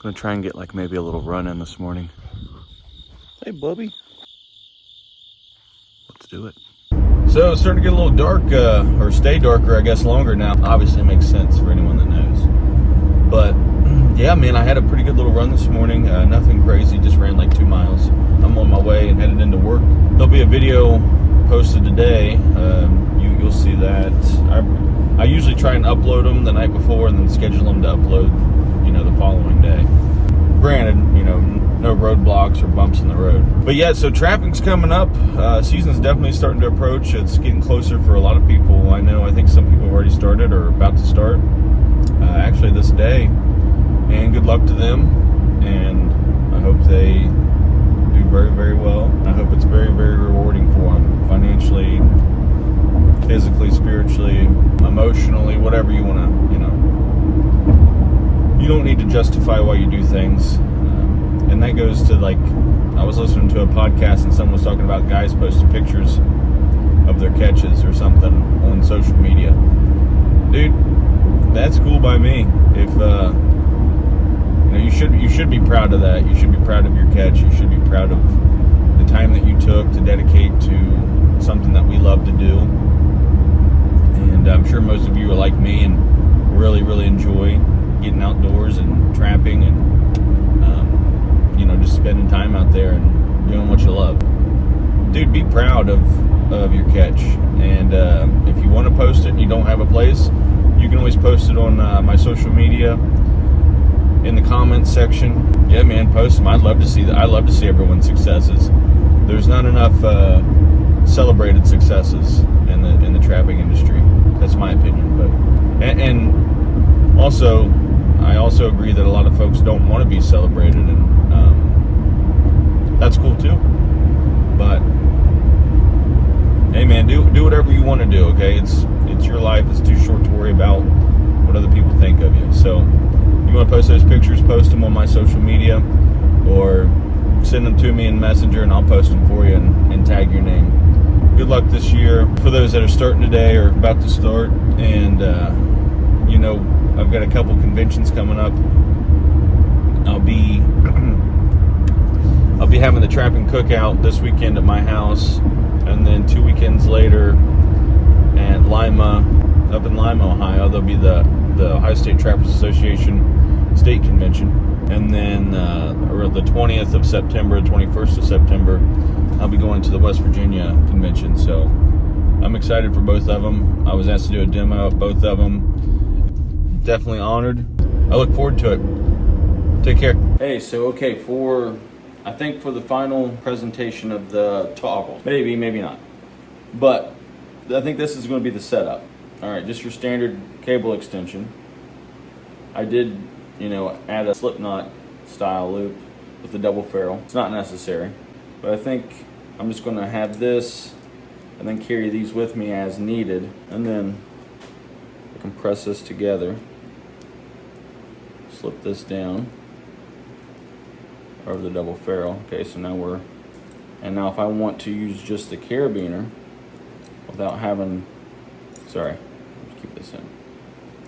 Gonna try and get like maybe a little run in this morning. Hey, Bubby. Let's do it. So it's starting to get a little dark, or stay darker, I guess, longer now. Obviously, it makes sense for anyone that knows. But yeah, man, I had a pretty good little run this morning. Nothing crazy, just ran like 2 miles. I'm on my way and headed into work. There'll be a video posted today. You'll see that. I usually try and upload them the night before and then schedule them to upload, the following day. Granted, no roadblocks or bumps in the road. But yeah, so traffic's coming up. Season's definitely starting to approach. It's getting closer for a lot of people. I think some people have already started or are about to start. Actually this day. And good luck to them. And I hope they do very, very well. I hope it's very, very rewarding for them. Financially, physically, spiritually, emotionally, whatever you want to, You don't need to justify why you do things. And that goes to, I was listening to a podcast and someone was talking about guys posting pictures of their catches or something on social media. Dude, that's cool by me. If, you should be proud of that. You should be proud of your catch. You should be proud of the time that you took to dedicate to something that we love to do. And I'm sure most of you are like me and really, really enjoy getting outdoors and trapping and, just spending time out there and doing what you love. Dude, be proud of your catch. And if you want to post it and you don't have a place, you can always post it on my social media in the comments section. Yeah, man, post them. I'd love to see that. I love to see everyone's successes. There's not enough celebrated successes in the trapping industry. That's my opinion. But and also, I also agree that a lot of folks don't want to be celebrated, and that's cool too. But hey, man, do whatever you want to do. Okay, it's your life. It's too short to worry about what other people think of you. So, you want to post those pictures? Post them on my social media, or send them to me in Messenger, and I'll post them for you and tag your name. Good luck this year for those that are starting today or about to start. And I've got a couple conventions coming up. I'll be having the trapping cookout this weekend at my house, and then 2 weekends later at up in Lima, Ohio, there'll be the Ohio State Trappers Association State Convention. And then the 20th of September, 21st of September, I'll be going to the West Virginia convention. So I'm excited for both of them. I was asked to do a demo at both of them. Definitely honored. I look forward to it. Take care. Hey, so okay, for the final presentation of the toggle, maybe not, but I think this is going to be the setup. All right, just your standard cable extension. I did, add a Slipknot style loop with the double ferrule. It's not necessary, but I think I'm just going to have this and then carry these with me as needed, and then I can press this together, slip this down over the double ferrule. Okay, so now if I want to use just the carabiner without having, let's keep this in.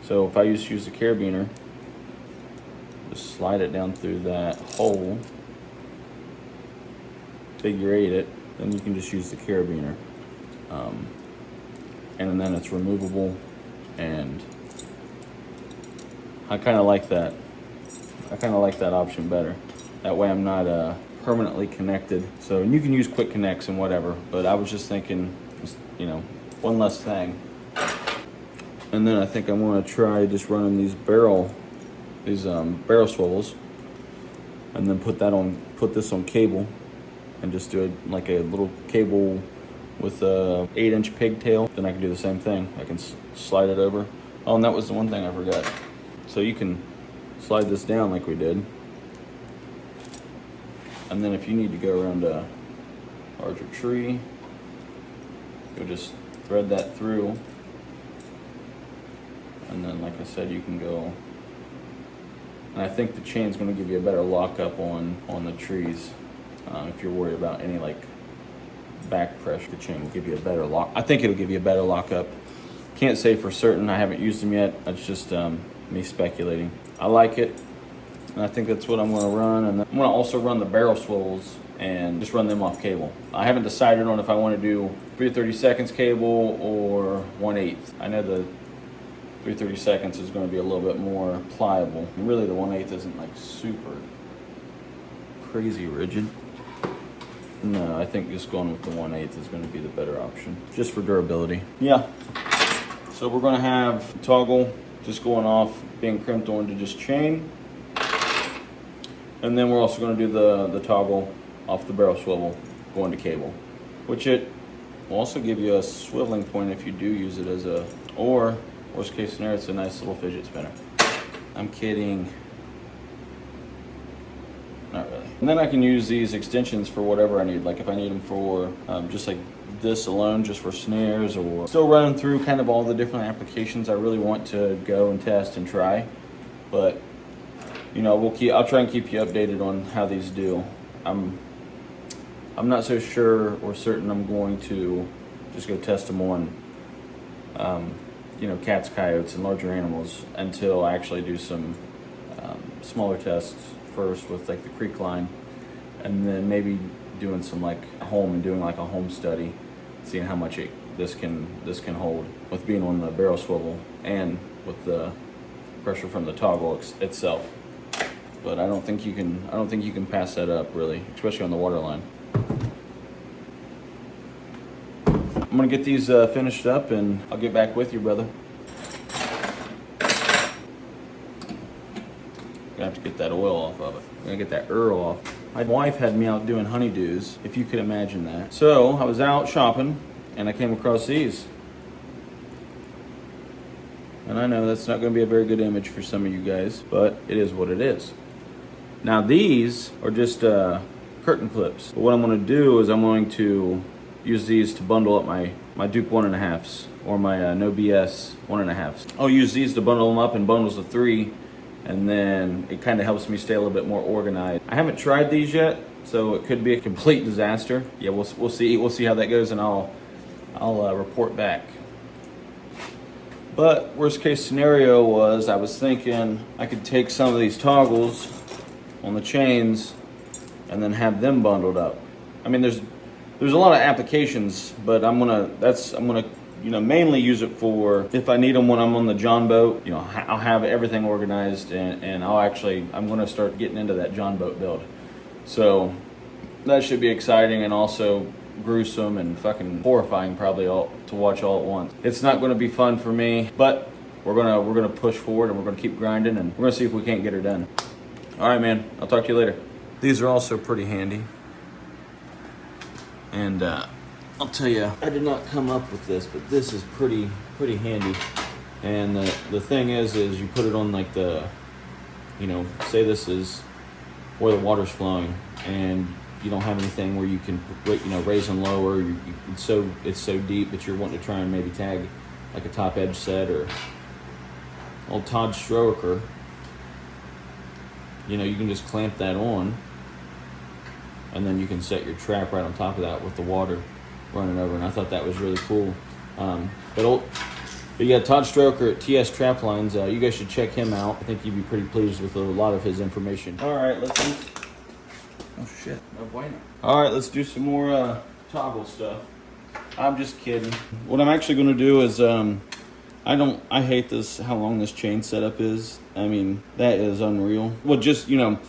So if I use the carabiner, just slide it down through that hole, figure eight it, then you can just use the carabiner. And then it's removable, and I kind of like that. I kind of like that option better. That way I'm not permanently connected. So, and you can use quick connects and whatever, but I was just thinking, one less thing. And then I think I'm going to try just running these barrel swivels, and then put this on cable, and just do it like a little cable with a 8-inch pigtail. Then I can do the same thing. I can slide it over. Oh, and that was the one thing I forgot. So you can slide this down like we did, and then if you need to go around a larger tree, you'll just thread that through, and then like I said, you can go. And I think the chain's going to give you a better lockup on the trees. If you're worried about any back pressure, the chain will give you a better lock. I think it'll give you a better lockup. Can't say for certain. I haven't used them yet. That's just me speculating. I like it. And I think that's what I'm gonna run. And I'm gonna also run the barrel swivels and just run them off cable. I haven't decided on if I wanna do 3/32 cable or 1/8. I know the 3/32 is gonna be a little bit more pliable. And really the 1/8 isn't like super crazy rigid. No, I think just going with the 1/8 is gonna be the better option, just for durability. Yeah. So we're gonna have toggle just going off, being crimped onto just chain. And then we're also gonna do the toggle off the barrel swivel going to cable, which it will also give you a swiveling point if you do use it as a, or worst case scenario, it's a nice little fidget spinner. I'm kidding. Not really. And then I can use these extensions for whatever I need. Like if I need them for just like this alone, just for snares, or still running through kind of all the different applications I really want to go and test and try. But you know, I'll try and keep you updated on how these do. I'm not so sure or certain I'm going to just go test them on you know, cats, coyotes, and larger animals until I actually do some smaller tests first with like the creek line, and then maybe doing some like home and doing like a home study, seeing how much this can hold with being on the barrel swivel and with the pressure from the toggle itself. But I don't think you can pass that up really, especially on the water line. I'm gonna get these finished up and I'll get back with you, brother. Gonna have to get that oil off of it. I'm gonna get that Earl off. My wife had me out doing honeydews, if you could imagine that. So I was out shopping and I came across these. And I know that's not gonna be a very good image for some of you guys, but it is what it is. Now these are just curtain clips. But what I'm gonna do is I'm going to use these to bundle up my Duke 1.5s or my No BS 1.5s. I'll use these to bundle them up in bundles of 3, and then it kind of helps me stay a little bit more organized. I haven't tried these yet, so it could be a complete disaster. Yeah, we'll see how that goes, and I'll report back. But worst case scenario was I was thinking I could take some of these toggles on the chains and then have them bundled up. I mean, there's a lot of applications, but I'm gonna you know, mainly use it for if I need them when I'm on the John boat. You know, I'll have everything organized, and I'm gonna start getting into that John boat build. So that should be exciting and also gruesome and fucking horrifying probably all to watch all at once. It's not gonna be fun for me, but we're gonna push forward and we're gonna keep grinding and we're gonna see if we can't get her done. All right, man. I'll talk to you later. These are also pretty handy. And I'll tell you, I did not come up with this, but this is pretty handy. And the thing is you put it on like the, you know, say this is where the water's flowing, and you don't have anything where you can, you know, raise and lower. It's so deep that you're wanting to try and maybe tag like a top edge set or old Todd Stroker. You know, you can just clamp that on, and then you can set your trap right on top of that with the water running over. And I thought that was really cool. But yeah, Todd Stroker at TS Trap Lines. You guys should check him out. I think you'd be pretty pleased with a lot of his information. All right, let's do. Oh shit, no bueno. All right, let's do some more toggle stuff. I'm just kidding. What I'm actually going to do is I hate this, how long this chain setup is. I mean, that is unreal. Well, just, you know,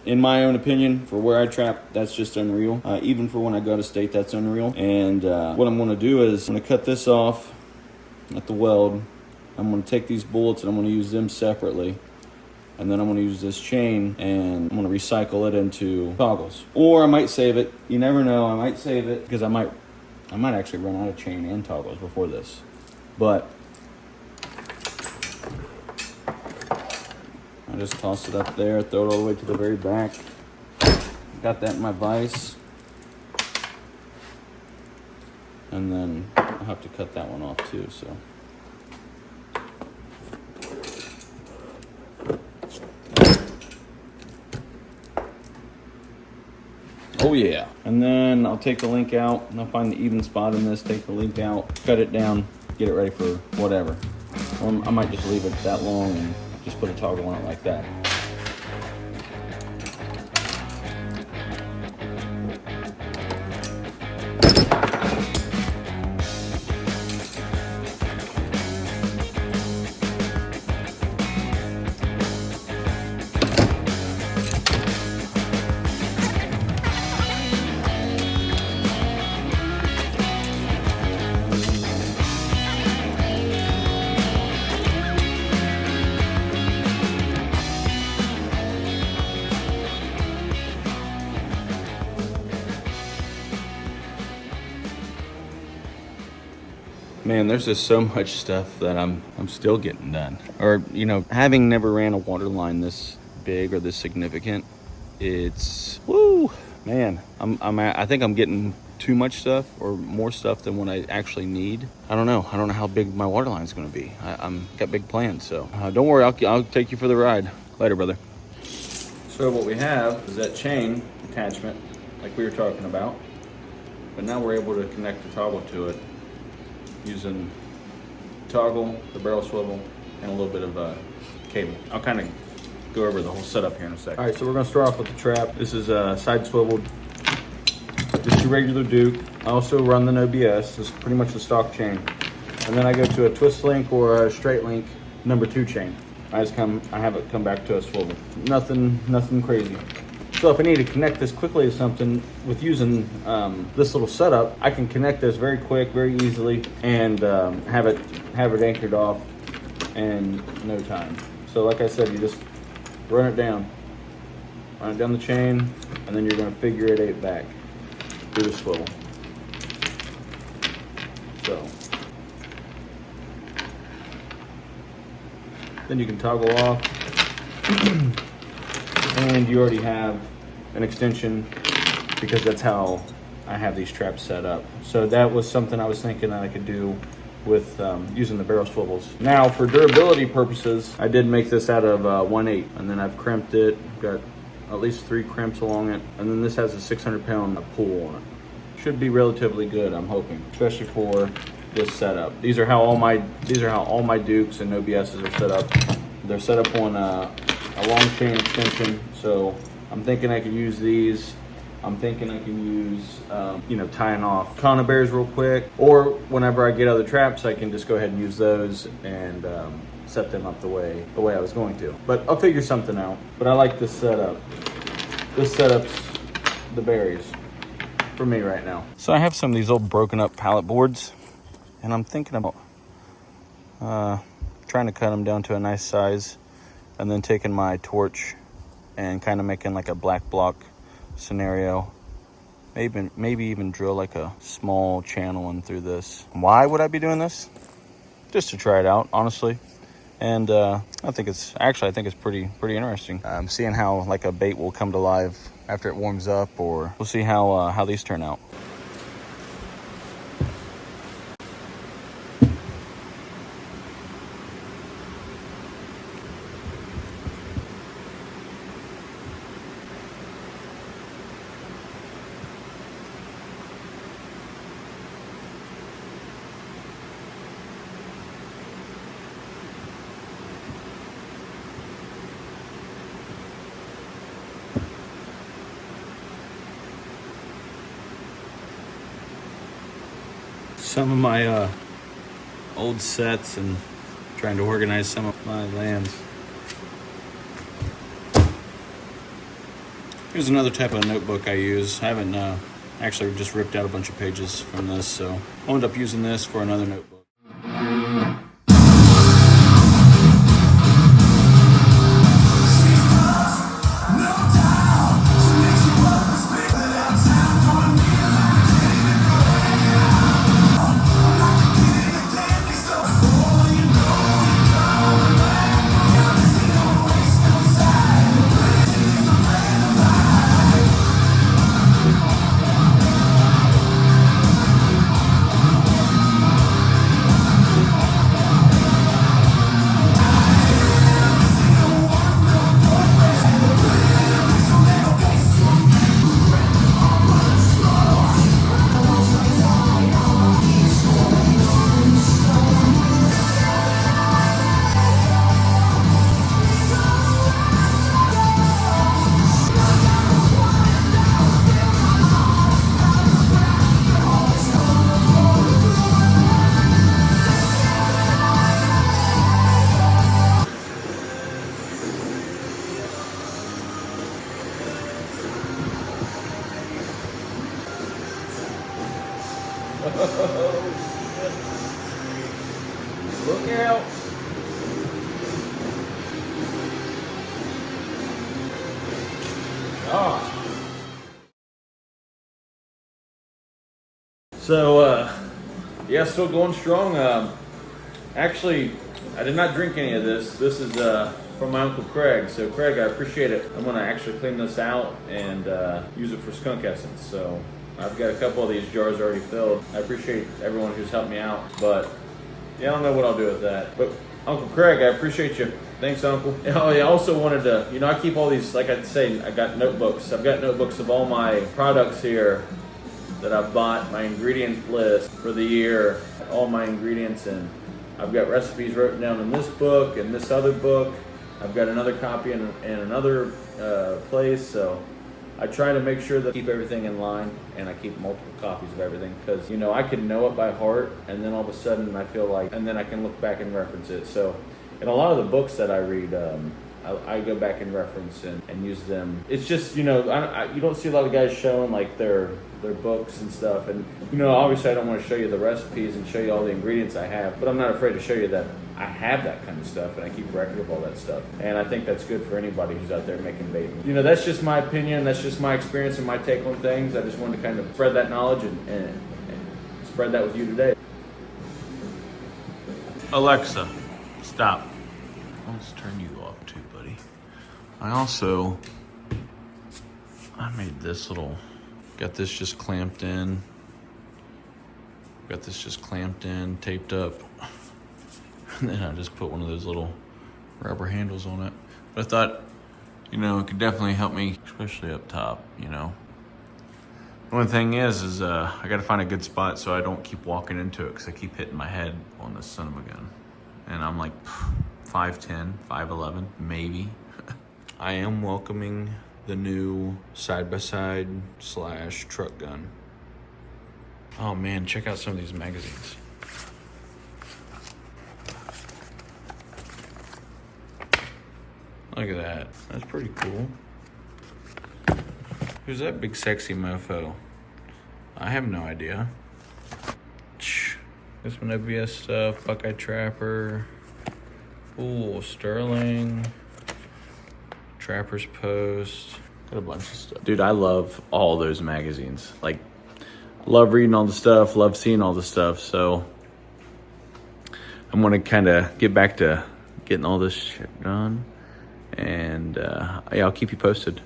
in my own opinion, for where I trap, that's just unreal. Even for when I go to state, that's unreal. And what I'm going to do is I'm going to cut this off at the weld. I'm going to take these bullets and I'm going to use them separately. And then I'm going to use this chain and I'm going to recycle it into toggles. Or I might save it. You never know. I might save it because I might actually run out of chain and toggles before this. But I just toss it up there, throw it all the way to the very back. Got that in my vise. And then I'll have to cut that one off too, so. Oh yeah. And then I'll take the link out and I'll find the even spot in this, take the link out, cut it down, get it ready for whatever. Or I might just leave it that long and just put a toggle on it like that. Man, there's just so much stuff that I'm still getting done. Or, you know, having never ran a water line this big or this significant, it's woo, man. I think I'm getting too much stuff or more stuff than what I actually need. I don't know how big my water line is going to be. I'm got big plans, so don't worry. I'll take you for the ride later, brother. So what we have is that chain attachment, like we were talking about, but now we're able to connect the toggle to it using toggle, the barrel swivel, and a little bit of cable. I'll kind of go over the whole setup here in a second. All right, so we're gonna start off with the trap. This is side swiveled, just your regular Duke. I also run the No-BS. This is pretty much the stock chain. And then I go to a twist link or a straight link #2 chain. I have it come back to a swivel. Nothing crazy. So if I need to connect this quickly to something with using this little setup, I can connect this very quick, very easily, and have it anchored off in no time. So like I said, you just run it down the chain, and then you're going to figure it 8 back through the swivel. So then you can toggle off, and you already have an extension because that's how I have these traps set up. So that was something I was thinking that I could do with using the barrel swivels. Now for durability purposes, I did make this out of 1/8, and then I've crimped it. Got at least 3 crimps along it, and then this has a 600-pound pull on it. Should be relatively good, I'm hoping, especially for this setup. These are how all my Dukes and No-BSs are set up. They're set up on a long chain extension, so I'm thinking I can use these. I'm thinking I can use, tying off conibears real quick, or whenever I get other traps, I can just go ahead and use those and set them up the way I was going to. But I'll figure something out. But I like this setup. This setup's the berries for me right now. So I have some of these old broken up pallet boards, and I'm thinking about trying to cut them down to a nice size, and then taking my torch and kind of making like a black block scenario. Maybe even drill like a small channel in through this. Why would I be doing this? Just to try it out, honestly. And I think it's pretty interesting. I'm seeing how like a bait will come to life after it warms up, or we'll see how these turn out. Some of my old sets and trying to organize some of my lands. Here's another type of notebook I use. I haven't actually just ripped out a bunch of pages from this, so I'll end up using this for another notebook. Look out. So, Yeah, still going strong. Actually, I did not drink any of this. This is from my Uncle Craig. So Craig, I appreciate it. I'm gonna actually clean this out and use it for skunk essence. So I've got a couple of these jars already filled. I appreciate everyone who's helped me out, but yeah, I don't know what I'll do with that. But Uncle Craig, I appreciate you. Thanks, Uncle. Oh, I also wanted to, I keep all these, like I say, I got notebooks. I've got notebooks of all my products here that I've bought, my ingredient list for the year, all my ingredients, and I've got recipes written down in this book and this other book. I've got another copy in another place, so I try to make sure that I keep everything in line, and I keep multiple copies of everything, because I can know it by heart, and then all of a sudden I feel like, and then I can look back and reference it. So in a lot of the books that I read, I go back and reference and use them. It's just, you don't see a lot of guys showing like their books and stuff, and obviously I don't want to show you the recipes and show you all the ingredients I have, but I'm not afraid to show you that I have that kind of stuff, and I keep record of all that stuff. And I think that's good for anybody who's out there making bacon. That's just my opinion. That's just my experience and my take on things. I just wanted to kind of spread that knowledge and spread that with you today. Alexa, stop. Let's turn you off too, buddy. I made this little, got this just clamped in. Taped up. And then I just put one of those little rubber handles on it. But I thought, it could definitely help me, especially up top, The only thing is I gotta find a good spot so I don't keep walking into it, because I keep hitting my head on this son of a gun. And I'm like 5'10", 5'11", maybe. I am welcoming the new side-by-side / truck gun. Oh man, check out some of these magazines. Look at that. That's pretty cool. Who's that big sexy mofo? I have no idea. This one OBS stuff, Buckeye Trapper. Ooh, Sterling. Trapper's Post. Got a bunch of stuff. Dude, I love all those magazines. Like, love reading all the stuff, love seeing all the stuff. So I'm gonna kind of get back to getting all this shit done. And yeah, I'll keep you posted.